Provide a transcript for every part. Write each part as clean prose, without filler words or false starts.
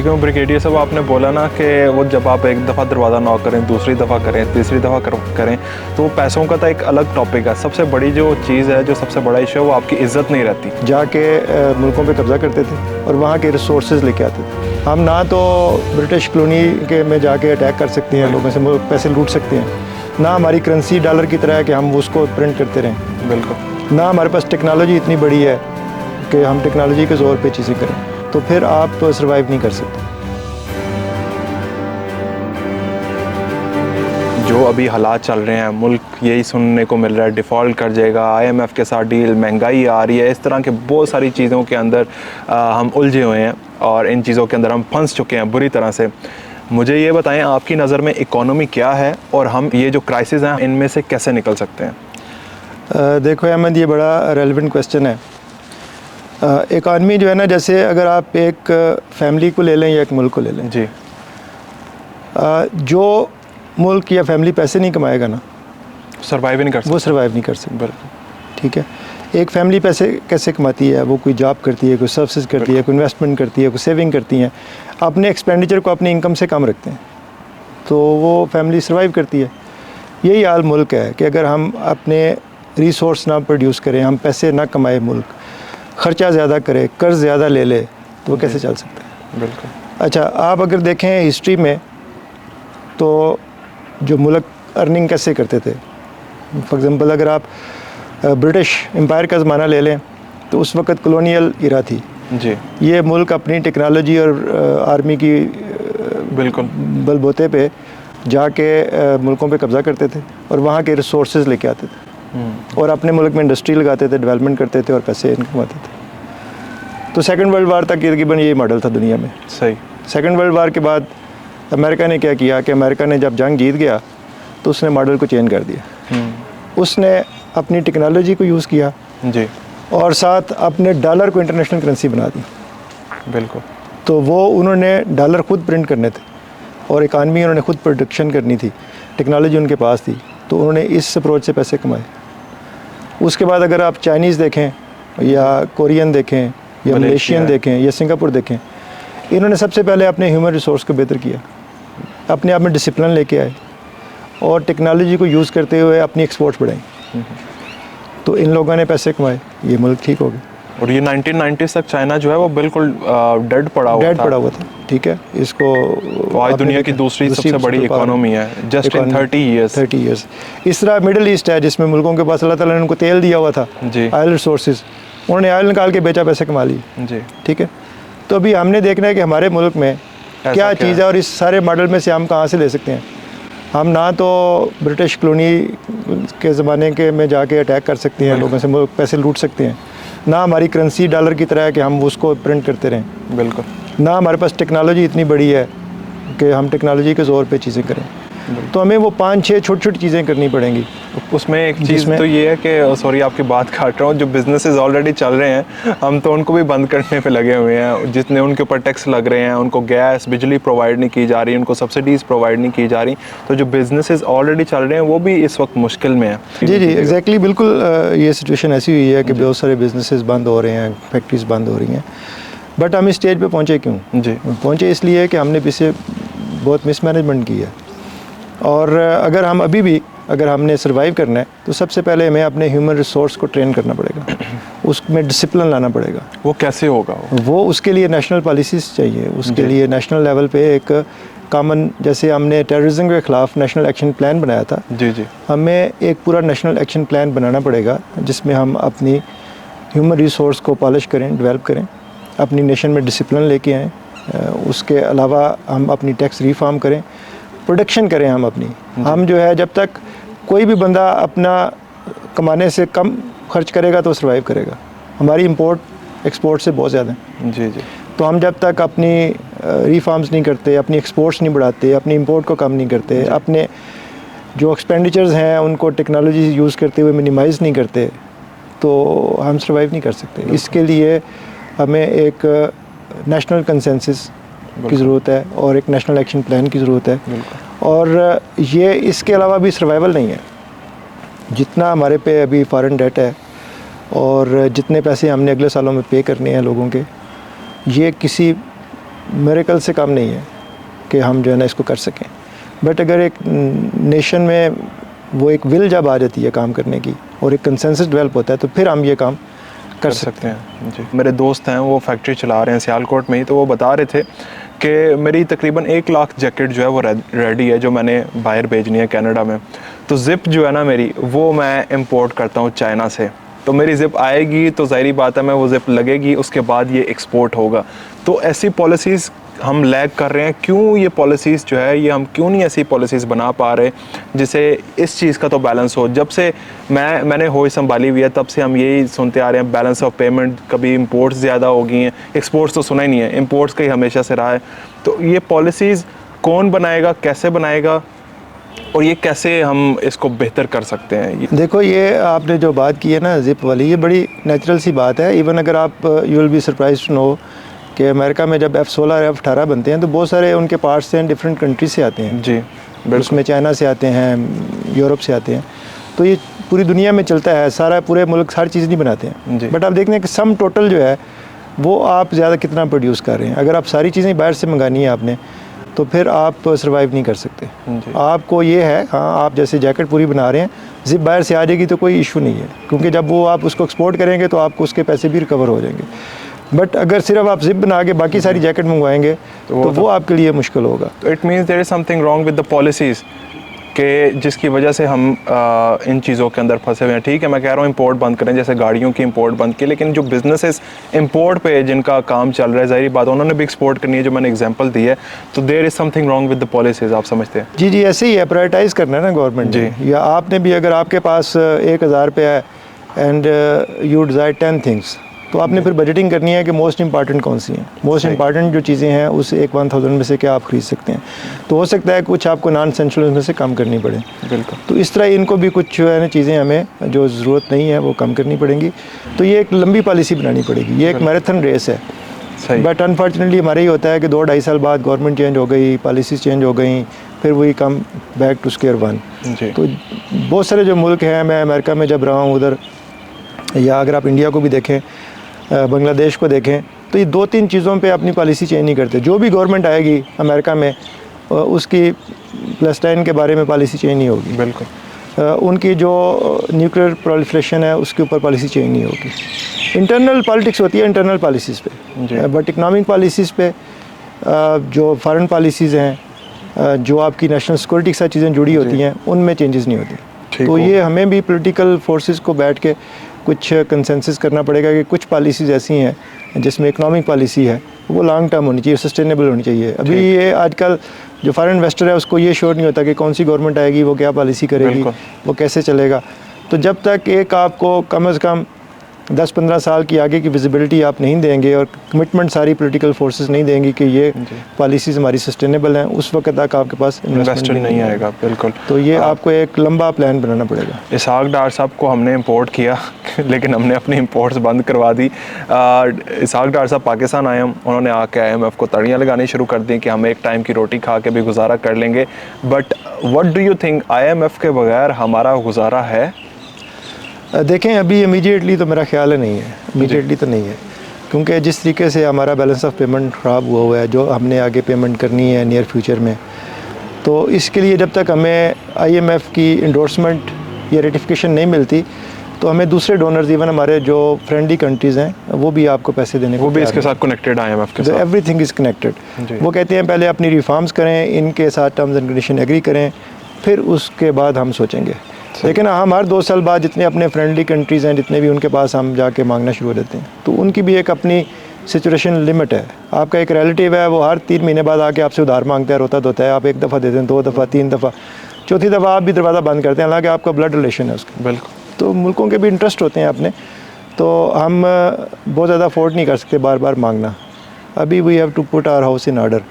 क्यों ब्रिगेडियर साहब आपने बोला ना कि वो जब आप एक दफ़ा दरवाज़ा नॉक करें, दूसरी दफ़ा करें, तीसरी दफ़ा करें तो पैसों का तो एक अलग टॉपिक है। सबसे बड़ी जो चीज़ है, जो सबसे बड़ा इशू है, वो आपकी इज़्ज़त नहीं रहती। जाके मुल्कों पे कब्ज़ा करते थे और वहाँ के रिसोर्सेज लेके आते थे। हम ना तो ब्रिटिश कॉलोनी के में जाके अटैक कर सकते हैं, लोगों से पैसे लूट सकते हैं, ना हमारी करेंसी डॉलर की तरह है कि हम उसको प्रिंट करते रहें। बिल्कुल। ना हमारे पास टेक्नोलॉजी इतनी बड़ी है कि हम टेक्नोलॉजी के ज़ोर पे चीज़ें करें, तो फिर आप सर्वाइव नहीं कर सकते। जो अभी हालात चल रहे हैं, मुल्क यही सुनने को मिल रहा है, डिफ़ॉल्ट कर जाएगा, IMF के साथ डील, महंगाई आ रही है, इस तरह के बहुत सारी चीज़ों के अंदर हम उलझे हुए हैं और इन चीज़ों के अंदर हम फंस चुके हैं बुरी तरह से। मुझे ये बताएं, आपकी नज़र में इकोनॉमी क्या है और हम ये जो क्राइसिस हैं इनमें से कैसे निकल सकते हैं? देखो अहमद, ये बड़ा रेलेवेंट क्वेश्चन है। इकॉनमी जो है ना, जैसे अगर आप एक फैमिली को ले लें या एक मुल्क को ले लें जी, जो मुल्क या फैमिली पैसे नहीं कमाएगा ना, सर्वाइव नहीं कर सकते, वो सर्वाइव नहीं कर सकता। बिल्कुल। ठीक है, एक फैमिली पैसे कैसे कमाती है? वो कोई जॉब करती है, कोई सर्विसेज करती है, कोई इन्वेस्टमेंट करती है, कोई सेविंग करती हैं, अपने एक्सपेंडिचर को अपनी इनकम से कम रखते हैं, तो वो फैमिली सर्वाइव करती है। यही हाल मुल्क है कि अगर हम अपने रिसोर्स ना प्रोड्यूस करें, हम पैसे ना कमाए, मुल्क ख़र्चा ज़्यादा करे, कर्ज़ ज़्यादा ले ले, तो वो कैसे चल सकता है? बिल्कुल। अच्छा, आप अगर देखें हिस्ट्री में, तो जो मुल्क अर्निंग कैसे करते थे, फॉर एग्ज़ाम्पल अगर आप ब्रिटिश एम्पायर का ज़माना ले लें, तो उस वक़्त कॉलोनियल इरा थी जी, ये मुल्क अपनी टेक्नोलॉजी और आर्मी की बिल्कुल बलबूते पे जाके मुल्कों पे कब्ज़ा करते थे और वहाँ के रिसोर्सेज लेके आते थे और अपने मुल्क में इंडस्ट्री लगाते थे, डेवलपमेंट करते थे और पैसे इनकम कमाते थे। तो सेकंड वर्ल्ड वार तक तकरीबन ये मॉडल था दुनिया में। सही। सेकंड वर्ल्ड वार के बाद अमेरिका ने क्या किया कि अमेरिका ने जब जंग जीत गया तो उसने मॉडल को चेंज कर दिया। उसने अपनी टेक्नोलॉजी को यूज़ किया जी, और साथ अपने डॉलर को इंटरनेशनल करेंसी बना दी। बिल्कुल। तो वो उन्होंने डॉलर खुद प्रिंट करने थे और इकानमी उन्होंने खुद प्रोडक्शन करनी थी, टेक्नोलॉजी उनके पास थी, तो उन्होंने इस अप्रोच से पैसे कमाए। उसके बाद अगर आप चाइनीज़ देखें या कोरियन देखें या मलेशियन देखें या सिंगापुर देखें, इन्होंने सबसे पहले अपने ह्यूमन रिसोर्स को बेहतर किया, अपने आप में डिसिप्लिन लेके आए और टेक्नोलॉजी को यूज़ करते हुए अपनी एक्सपोर्ट्स बढ़ाई। तो इन लोगों ने पैसे कमाए, ये मुल्क ठीक हो गया। और ये 1990s तक चाइना जो है वो बिल्कुल डेड पड़ा हुआ था। ठीक है, इसको तो आज दुनिया की दूसरी सबसे बड़ी इकोनॉमी है, जस्ट इन 30 ईयर्स। इस तरह मिडिल ईस्ट है जिसमें मुल्कों के पास अल्लाह ताला ने उनको तेल दिया हुआ था, ऑयल रिसोर्सेज, उन्होंने ऑयल निकाल के बेचा, पैसे कमा लिए जी। ठीक है, तो अभी हमने देखना है कि हमारे मुल्क में क्या चीज़ है और इस सारे मॉडल में से हम कहाँ से ले सकते हैं। हम ना तो ब्रिटिश कॉलोनी के ज़माने के में जाके अटैक कर सकते हैं, लोगों से पैसे लूट सकते हैं, ना हमारी करेंसी डॉलर की तरह है कि हम उसको प्रिंट करते रहें। बिल्कुल। ना हमारे पास टेक्नोलॉजी इतनी बड़ी है कि हम टेक्नोलॉजी के ज़ोर पे चीज़ें करें, तो हमें वो 5-6 छोटी-छोटी चीज़ें करनी पड़ेंगी। उसमें एक चीज़ तो ये है कि सॉरी आपकी बात काट रहा हूँ, जो बिजनेसेस ऑलरेडी चल रहे हैं हम तो उनको भी बंद करने पे लगे हुए हैं, जितने उनके ऊपर टैक्स लग रहे हैं, उनको गैस बिजली प्रोवाइड नहीं की जा रही, उनको सब्सिडीज़ प्रोवाइड नहीं की जा रही, तो जो बिजनेसेस ऑलरेडी चल रहे हैं वो भी इस वक्त मुश्किल में है। जी एग्जैक्टली, बिल्कुल ये सिचुएशन ऐसी हुई है कि बहुत सारे बिजनेसेस बंद हो रहे हैं, फैक्ट्रीज बंद हो रही हैं। बट हम इस स्टेज पे पहुँचे क्यों? जी पहुँचे इसलिए कि हमने पीछे बहुत मिसमैनेजमेंट की है। और अगर हम अभी भी अगर हमने सर्वाइव करना है तो सबसे पहले हमें अपने ह्यूमन रिसोर्स को ट्रेन करना पड़ेगा, उसमें डिसिप्लिन लाना पड़ेगा। वो कैसे होगा? वो उसके लिए नेशनल पॉलिसीज़ चाहिए, उसके लिए नेशनल लेवल पे एक कॉमन, जैसे हमने टेररिज्म के ख़िलाफ़ नेशनल एक्शन प्लान बनाया था, जी हमें एक पूरा नेशनल एक्शन प्लान बनाना पड़ेगा जिसमें हम अपनी ह्यूमन रिसोर्स को पॉलिश करें, डेवलप करें, अपनी नेशन में डिसिप्लिन लेके आएँ। उसके अलावा हम अपनी टैक्स रिफॉर्म करें, प्रोडक्शन करें हम अपनी। हम जो है, जब तक कोई भी बंदा अपना कमाने से कम खर्च करेगा तो सर्वाइव करेगा। हमारी इंपोर्ट एक्सपोर्ट से बहुत ज़्यादा है। जी। तो हम जब तक अपनी रिफॉर्म्स नहीं करते, अपनी एक्सपोर्ट्स नहीं बढ़ाते, अपनी इंपोर्ट को कम नहीं करते, अपने जो एक्सपेंडिचर्स हैं उनको टेक्नोलॉजी यूज़ करते हुए मिनिमाइज़ नहीं करते, तो हम सर्वाइव नहीं कर सकते। इसके लिए हमें एक नेशनल कंसेंसस की ज़रूरत है और एक नेशनल एक्शन प्लान की ज़रूरत है। और ये इसके अलावा भी सर्वाइवल नहीं है। जितना हमारे पे अभी फॉरेन डेट है और जितने पैसे हमने अगले सालों में पे करने हैं लोगों के, ये किसी मिरेकल से कम नहीं है कि हम जो है ना इसको कर सकें, बट अगर एक नेशन में वो एक विल जब आ जाती है काम करने की और एक कंसेंसस डेवलप होता है तो फिर हम ये काम कर सकते हैं। जी, मेरे दोस्त हैं वो फैक्ट्री चला रहे हैं सियालकोट में ही, तो वो बता रहे थे कि मेरी तकरीबन 1 लाख जैकेट जो है वो रेडी है जो मैंने बाहर भेजनी है कनाडा में। तो ज़िप जो है ना मेरी, वो मैं इंपोर्ट करता हूँ चाइना से, तो मेरी ज़िप आएगी तो ज़ाहिरी बात है मैं वो ज़िप लगेगी, उसके बाद ये एक्सपोर्ट होगा। तो ऐसी पॉलिसीज़ हम लैग कर रहे हैं, क्यों ये पॉलिसीज़ जो है ये हम क्यों नहीं ऐसी पॉलिसीज़ बना पा रहे जिससे इस चीज़ का तो बैलेंस हो। जब से मैंने होश संभाली हुई है तब से हम यही सुनते आ रहे हैं, बैलेंस ऑफ पेमेंट, कभी इंपोर्ट्स ज़्यादा हो गई हैं, एक्सपोर्ट्स तो सुना ही नहीं है, इंपोर्ट्स का ही हमेशा से रहा है। तो ये पॉलिसीज़ कौन बनाएगा, कैसे बनाएगा और ये कैसे हम इसको बेहतर कर सकते हैं? देखो, ये आपने जो बात की है ना ज़िप वाली, ये बड़ी नेचुरल सी बात है। इवन अगर आप you will be surprise to know कि अमेरिका में जब F-16 F-18 बनते हैं तो बहुत सारे उनके पार्ट्स हैं डिफरेंट कंट्री से आते हैं। जी, उसमें चाइना से आते हैं, यूरोप से आते हैं, तो ये पूरी दुनिया में चलता है, सारा पूरे मुल्क हर चीज़ नहीं बनाते हैं। बट आप देखते हैं कि सम टोटल जो है वो आप ज़्यादा कितना प्रोड्यूस कर रहे हैं। अगर आप सारी चीज़ें बाहर से मंगानी है आपने, तो फिर आप सर्वाइव नहीं कर सकते। आपको ये है, हाँ, आप जैसे जैकेट पूरी बना रहे हैं, ज़िप बाहर से आ जाएगी तो कोई इशू नहीं है, क्योंकि जब वो आप उसको एक्सपोर्ट करेंगे तो आपको उसके पैसे भी रिकवर हो जाएंगे। बट अगर सिर्फ आप ज़िप बना के बाकी सारी जैकेट मंगवाएंगे तो वो आपके लिए मुश्किल होगा। तो it means there is something wrong with the policies कि जिसकी वजह से हम इन चीज़ों के अंदर फंसे हुए हैं। ठीक है, मैं कह रहा हूँ इंपोर्ट बंद करें, जैसे गाड़ियों की इंपोर्ट बंद की, लेकिन जो बिजनेसेस इंपोर्ट पे जिनका काम चल रहा है, ज़ाहिर बात उन्होंने भी एक्सपोर्ट करनी है, जो मैंने एग्जांपल दी है। तो there is something wrong with the policies, आप समझते हैं? जी, ऐसे ही है, प्रायोरिटाइज़ करना है ना गवर्नमेंट जी। या आपने भी, अगर आपके पास 1000 रुपये है एंड यू डिज़ायर 10 थिंग्स, तो आपने फिर बजटिंग करनी है कि मोस्ट इंपॉर्टेंट कौन सी हैं। मोस्ट इंपॉर्टेंट जो चीज़ें हैं उस 1000 में से क्या आप ख़रीद सकते हैं। तो हो सकता है कुछ आपको नॉन एसेंशियल में से कम करनी पड़े। बिल्कुल। तो इस तरह इनको भी कुछ जो है ना चीज़ें हमें जो ज़रूरत नहीं है वो कम करनी पड़ेंगी। तो ये एक लंबी पॉलिसी बनानी पड़ेगी, ये एक मैराथन रेस है। बट अनफॉर्चुनेटली हमारे ही होता है कि 2-2.5 साल बाद गवर्नमेंट चेंज हो गई, पॉलिसीज़ चेंज हो गई, फिर वही come back to square one. तो बहुत सारे जो मुल्क हैं, मैं अमेरिका में जब रहा हूँ उधर, या अगर आप इंडिया को भी देखें, बांग्लादेश को देखें, तो ये 2-3 चीज़ों पे अपनी पॉलिसी चेंज नहीं करते। जो भी गवर्नमेंट आएगी अमेरिका में, उसकी प्लेस्टाइन के बारे में पॉलिसी चेंज नहीं होगी। बिल्कुल। उनकी जो न्यूक्लियर प्रोलिफरेशन है उसके ऊपर पॉलिसी चेंज नहीं होगी। इंटरनल पॉलिटिक्स होती है इंटरनल पॉलिसीज़ पे, बट इकनॉमिक पॉलिसीज़ पे, जो फॉरेन पॉलिसीज़ हैं, जो आपकी नेशनल सिक्योरिटी के साथ चीज़ें जुड़ी होती हैं, उनमें चेंजेस नहीं होती। तो ये हमें भी पॉलिटिकल फोर्सेस को बैठ के कुछ कंसेंसस करना पड़ेगा कि कुछ पॉलिसीज़ ऐसी हैं जिसमें इकनॉमिक पॉलिसी है वो लॉन्ग टर्म होनी चाहिए, सस्टेनेबल होनी चाहिए। अभी ये आजकल जो फॉरेन इन्वेस्टर है उसको ये श्योर नहीं होता कि कौन सी गवर्नमेंट आएगी, वो क्या पॉलिसी करेगी, वो कैसे चलेगा। तो जब तक एक आपको कम से कम 10-15 साल की आगे की विजिबिलिटी आप नहीं देंगे और कमिटमेंट सारी पॉलिटिकल फोर्सेस नहीं देंगी कि ये पॉलिसीज़ हमारी सस्टेनेबल हैं, उस वक्त तक आपके पास इन्वेस्टर नहीं आएगा। बिल्कुल। तो ये आपको एक लंबा प्लान बनाना पड़ेगा। इसहाक डार साहब को हमने इंपोर्ट किया लेकिन हमने अपनी इंपोर्ट्स बंद करवा दी। इसहाक डार साहब पाकिस्तान आए, उन्होंने आके IMF को तड़ियाँ लगानी शुरू कर दी कि हम एक टाइम की रोटी खा के भी गुजारा कर लेंगे। But what do you think, IMF के बगैर हमारा गुजारा है? देखें, अभी इमीडिएटली तो मेरा ख्याल है नहीं है, इमीडिएटली तो नहीं है, क्योंकि जिस तरीके से हमारा बैलेंस ऑफ पेमेंट ख़राब हुआ है, जो हमने आगे पेमेंट करनी है नियर फ्यूचर में, तो इसके लिए जब तक हमें IMF की इंडोर्समेंट या रेटिफिकेशन नहीं मिलती तो हमें दूसरे डोनर्स, इवन हमारे जो फ्रेंडली कंट्रीज़ हैं, वो भी आपको पैसे देने को, वो भी इसके साथ कनेक्टेड IMF के साथ, एवरीथिंग इज़ कनेक्टेड। वो कहते हैं पहले अपनी रिफॉर्म्स करें, इनके साथ टर्म्स एंड कंडीशन एग्री करें, फिर उसके बाद हम सोचेंगे। लेकिन हम हर 2 साल बाद जितने अपने फ्रेंडली कंट्रीज़ हैं, जितने भी उनके पास हम जाके मांगना शुरू हो देते हैं, तो उनकी भी एक अपनी सिचुएशन लिमिट है। आपका एक रिलेटिव है, वो हर 3 महीने बाद आके आपसे उधार मांगता है, रोता धोता है, आप 1 दफ़ा देते हैं, 2 दफ़ा, 3 दफ़ा, चौथी दफ़ा आप भी दरवाज़ा बंद करते हैं, हालांकि आपका ब्लड रिलेशन है उसका। बिल्कुल। तो मुल्कों के भी इंटरेस्ट होते हैं अपने, तो हम बहुत ज़्यादा अफोर्ड नहीं कर सकते बार बार मांगना। अभी we have to put our house in order.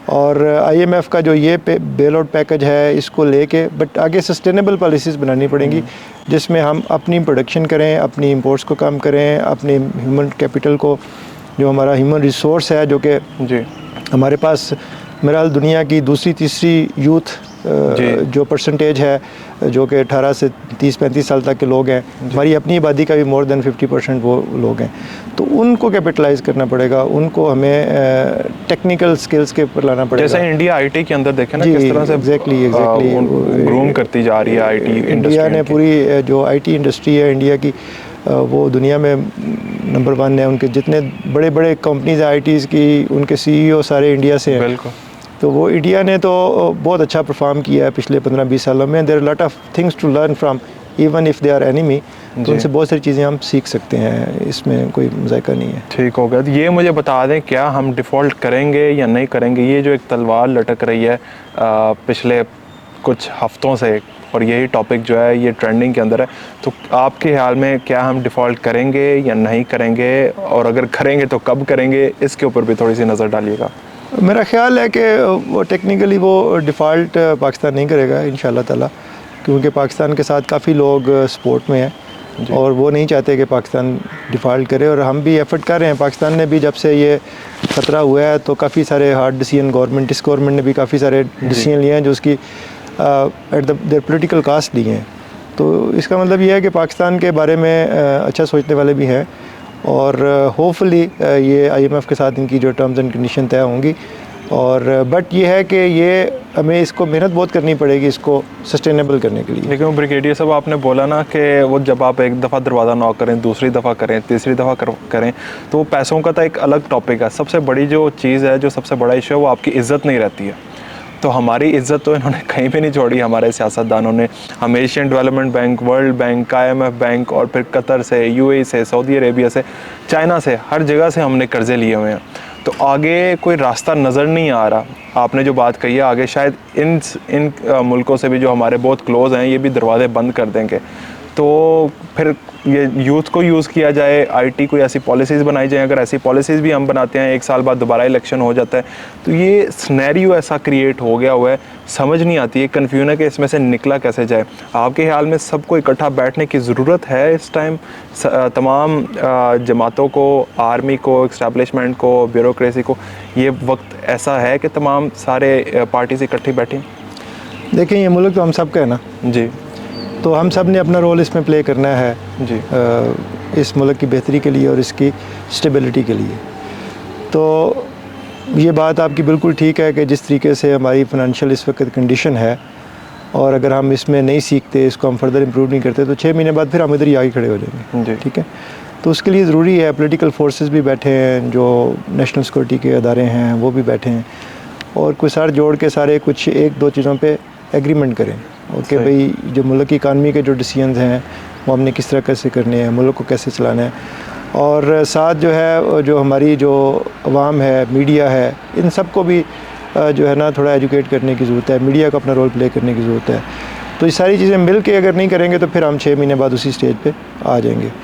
और IMF का जो ये बेल आउट पैकेज है, इसको लेके बट आगे सस्टेनेबल पॉलिसीज़ बनानी पड़ेंगी, जिसमें हम अपनी प्रोडक्शन करें, अपनी इंपोर्ट्स को कम करें, अपने ह्यूमन कैपिटल को, जो हमारा ह्यूमन रिसोर्स है, जो कि हमारे पास मेरा दुनिया की दूसरी तीसरी यूथ जो परसेंटेज है जो कि 18 से 30-35 साल तक के लोग हैं, हमारी अपनी आबादी का भी मोर देन 50% वो लोग हैं, तो उनको कैपिटलाइज करना पड़ेगा, उनको हमें टेक्निकल स्किल्स के ऊपर लाना पड़ेगा। जैसे इंडिया आईटी के अंदर देखें ना किस तरह से एग्जैक्टली ग्रूम करती जा रही है आईटी इंडस्ट्री। इंडिया ने पूरी जो आईटी इंडस्ट्री है इंडिया की, वो दुनिया में नंबर 1 है। उनके जितने बड़े बड़े कंपनीज हैं आईटीज़ की, उनके सीईओ सारे इंडिया से हैं। बिल्कुल। तो वो इंडिया ने तो बहुत अच्छा परफॉर्म किया है पिछले 15-20 सालों में। There are lot of things to learn from, even if they are enemy, तो उनसे बहुत सारी चीज़ें हम सीख सकते हैं, इसमें कोई मज़ाक़ा नहीं है। ठीक हो गया। तो ये मुझे बता दें, क्या हम डिफ़ॉल्ट करेंगे या नहीं करेंगे? ये जो एक तलवार लटक रही है पिछले कुछ हफ्तों से, और यही टॉपिक जो है ये ट्रेंडिंग के अंदर है, तो आपके ख्याल में क्या हम डिफ़ॉल्ट करेंगे या नहीं करेंगे, और अगर करेंगे तो कब करेंगे, इसके ऊपर भी थोड़ी सी नज़र डालिएगा। मेरा ख्याल है कि वो टेक्निकली वो डिफ़ॉल्ट पाकिस्तान नहीं करेगा इंशाल्लाह ताला, क्योंकि पाकिस्तान के साथ काफ़ी लोग सपोर्ट में हैं और वो नहीं चाहते कि पाकिस्तान डिफ़ॉल्ट करे, और हम भी एफर्ट कर रहे हैं। पाकिस्तान ने भी जब से ये ख़तरा हुआ है तो काफ़ी सारे हार्ड डिसीजन इस गवर्नमेंट ने भी काफ़ी सारे डिसीजन लिए हैं जो उसकी एट देयर पॉलिटिकल कास्ट लिए हैं। तो इसका मतलब ये है कि पाकिस्तान के बारे में अच्छा सोचने वाले भी हैं, और होपफुली ये IMF के साथ इनकी जो टर्म्स एंड कंडीशन तय होंगी। और बट ये है कि ये हमें इसको मेहनत बहुत करनी पड़ेगी इसको सस्टेनेबल करने के लिए। लेकिन ब्रिगेडियर साहब, आपने बोला ना कि वो जब आप एक दफ़ा दरवाज़ा नॉक करें, दूसरी दफ़ा करें, तीसरी दफ़ा करें, तो पैसों का तो एक अलग टॉपिक है। सबसे बड़ी जो चीज़ है, जो सबसे बड़ा इशू है, वो आपकी इज़्ज़त नहीं रहती है। तो हमारी इज़्ज़त तो इन्होंने कहीं पे नहीं छोड़ी, हमारे सियासतदानों ने। हम Asian development bank, world bank, IMF bank, और फिर कतर से, UAE से, सऊदी अरेबिया से, चाइना से, हर जगह से हमने कर्ज़े लिए हुए हैं। तो आगे कोई रास्ता नज़र नहीं आ रहा। आपने जो बात कही है, आगे शायद इन मुल्कों से भी जो हमारे बहुत क्लोज़ हैं, ये भी दरवाज़े बंद कर देंगे। तो फिर ये यूथ को यूज़ किया जाए, आईटी कोई ऐसी पॉलिसीज़ बनाई जाए। अगर ऐसी पॉलिसीज़ भी हम बनाते हैं, 1 साल बाद दोबारा इलेक्शन हो जाता है, तो ये सिनेरियो ऐसा क्रिएट हो गया हुआ है, समझ नहीं आती है, कन्फ्यूजन है कि इसमें से निकला कैसे जाए। आपके ख्याल में सबको इकट्ठा बैठने की ज़रूरत है इस टाइम? तमाम जमातों को, आर्मी को, इस्टेब्लिशमेंट को, ब्यूरोक्रेसी को, ये वक्त ऐसा है कि तमाम सारे पार्टीज़ इकट्ठी बैठें? देखिए, ये मुल्क तो हम सब का है ना जी, तो हम सब ने अपना रोल इसमें प्ले करना है जी, इस मुल्क की बेहतरी के लिए और इसकी स्टेबिलिटी के लिए। तो ये बात आपकी बिल्कुल ठीक है कि जिस तरीके से हमारी फाइनेंशियल इस वक्त कंडीशन है, और अगर हम इसमें नहीं सीखते, इसको हम फर्दर इम्प्रूव नहीं करते, तो 6 महीने बाद फिर हम इधर ही आगे खड़े हो जाएंगे। ठीक है, तो उसके लिए ज़रूरी है पॉलिटिकल फोर्सेस भी बैठे हैं, जो नेशनल सिक्योरिटी के अदारे हैं वो भी बैठे हैं, और कुछ सार जोड़ के सारे कुछ 1-2 चीज़ों पे एग्रीमेंट करें, ओके भाई, जो मुल्क की इकानमी के जो डिसीजंस हैं वो हमने किस तरह कैसे करने हैं, मुल्क को कैसे चलाना है, और साथ जो है जो हमारी जो अवाम है, मीडिया है, इन सब को भी जो है ना थोड़ा एजुकेट करने की ज़रूरत है। मीडिया को अपना रोल प्ले करने की ज़रूरत है। तो ये सारी चीज़ें मिल के अगर नहीं करेंगे तो फिर हम 6 महीने बाद उसी स्टेज पे आ जाएंगे।